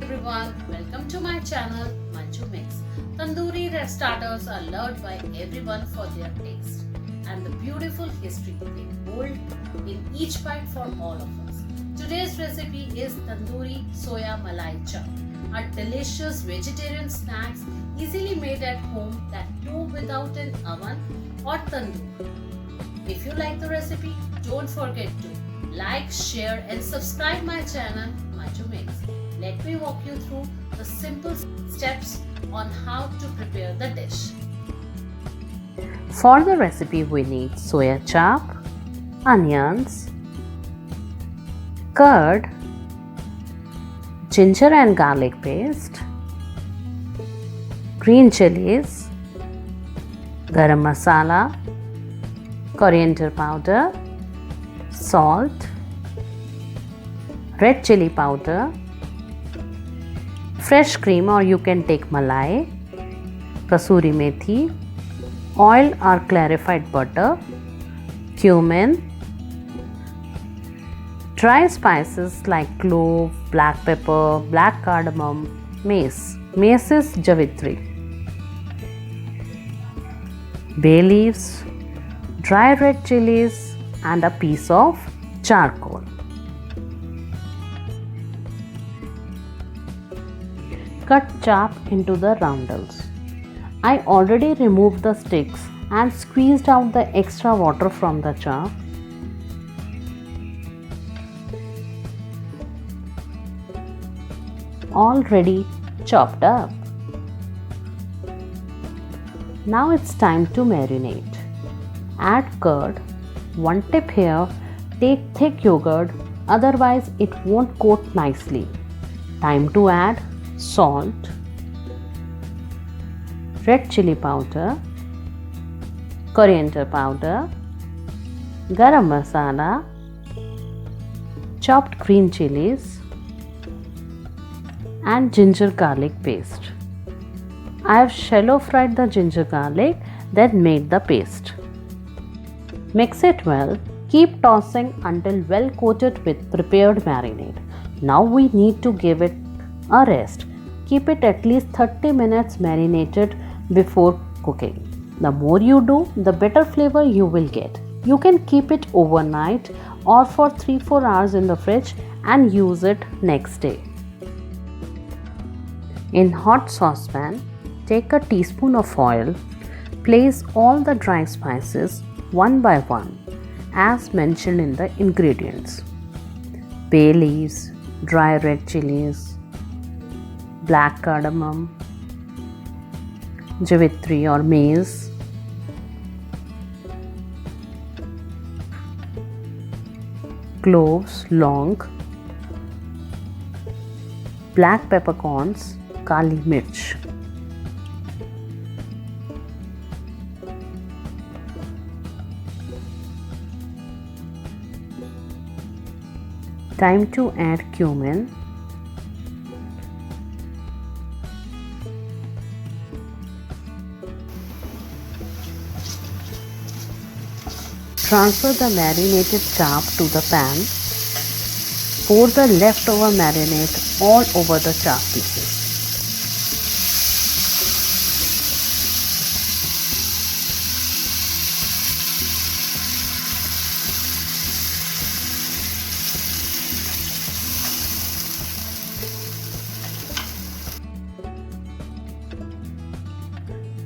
Everyone, welcome to my channel Manju Mace. Tandoori starters are loved by everyone for their taste and the beautiful history they hold in each bite for all of us. Today's recipe is Tandoori Soya Malai Chaap, a delicious vegetarian snacks easily made at home that too without an oven or tandoor. If you like the recipe, don't forget to like, share and subscribe my channel Manju Mace. Let me walk you through the simple steps on how to prepare the dish. For the recipe we need soya chap, onions, curd, ginger and garlic paste, green chilies, garam masala, coriander powder, salt, red chilli powder, fresh cream or you can take malai, kasuri methi, oil or clarified butter, cumin, dry spices like clove, black pepper, black cardamom, mace. Mace is Javitri. Bay leaves, dry red chilies and a piece of charcoal. Cut chap into the roundels. I already removed the sticks and squeezed out the extra water from the chap. Already chopped up. Now it's time to marinate. Add curd. One tip here, take thick yogurt, otherwise it won't coat nicely. Time to add salt, red chili powder, coriander powder, garam masala, chopped green chilies and ginger garlic paste. I have shallow fried the ginger garlic, then made the paste. Mix it well. Keep tossing until well coated with prepared marinade. Now we need to give it a rest. Keep it at least 30 minutes marinated before cooking. The more you do, the better flavor you will get. You can keep it overnight or for 3-4 hours in the fridge and use it next day. In hot saucepan, take a teaspoon of oil. Place all the dry spices one by one as mentioned in the ingredients. Bay leaves, dry red chilies, black cardamom, Javitri or mace, cloves long, black peppercorns, kali mirch. Time to add cumin, transfer the marinated chap to the pan. Pour the leftover marinade all over the chap pieces.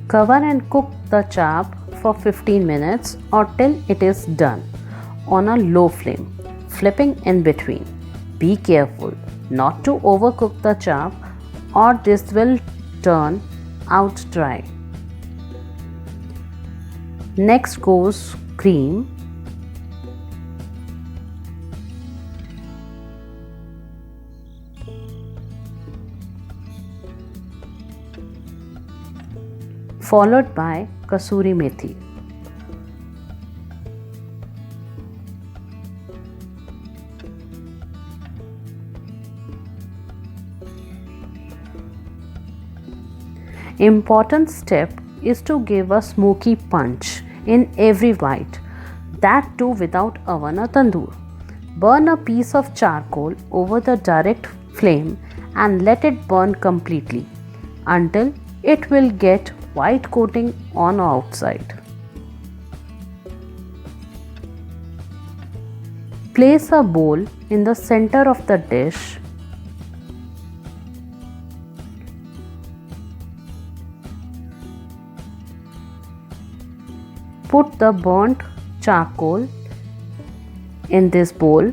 Cover and cook the chap for 15 minutes or till it is done on a low flame, flipping in between. Be careful not to overcook the chap or this will turn out dry. Next goes cream. Followed by kasuri methi. Important step is to give a smoky punch in every bite. that too without oven or tandoor. Burn a piece of charcoal over the direct flame and let it burn completely until it will get white coating on outside. Place a bowl in the center of the dish. Put the burnt charcoal in this bowl.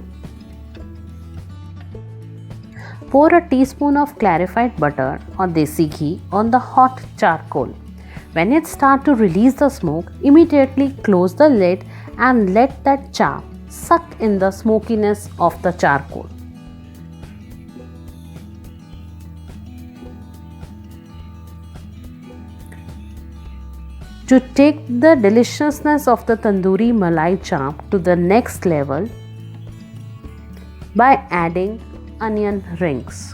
Pour a teaspoon of clarified butter or desi ghee on the hot charcoal. When it starts to release the smoke, immediately close the lid and let that chaap suck in the smokiness of the charcoal. To take the deliciousness of the tandoori Malai Chaap to the next level by adding onion rings.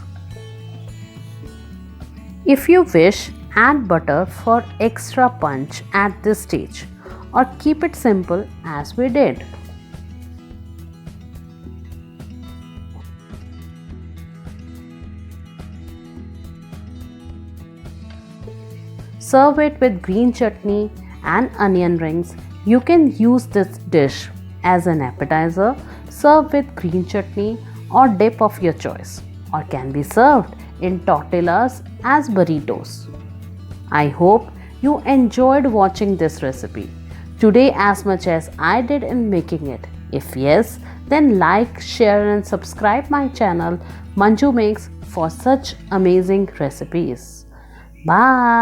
If you wish, add butter for extra punch at this stage or keep it simple as we did. Serve it with green chutney and onion rings. You can use this dish as an appetizer, serve with green chutney or dip of your choice, or can be served in tortillas as burritos. I hope you enjoyed watching this recipe today as much as I did in making it. If yes, then like, share and subscribe my channel Manju Makes for such amazing recipes. Bye.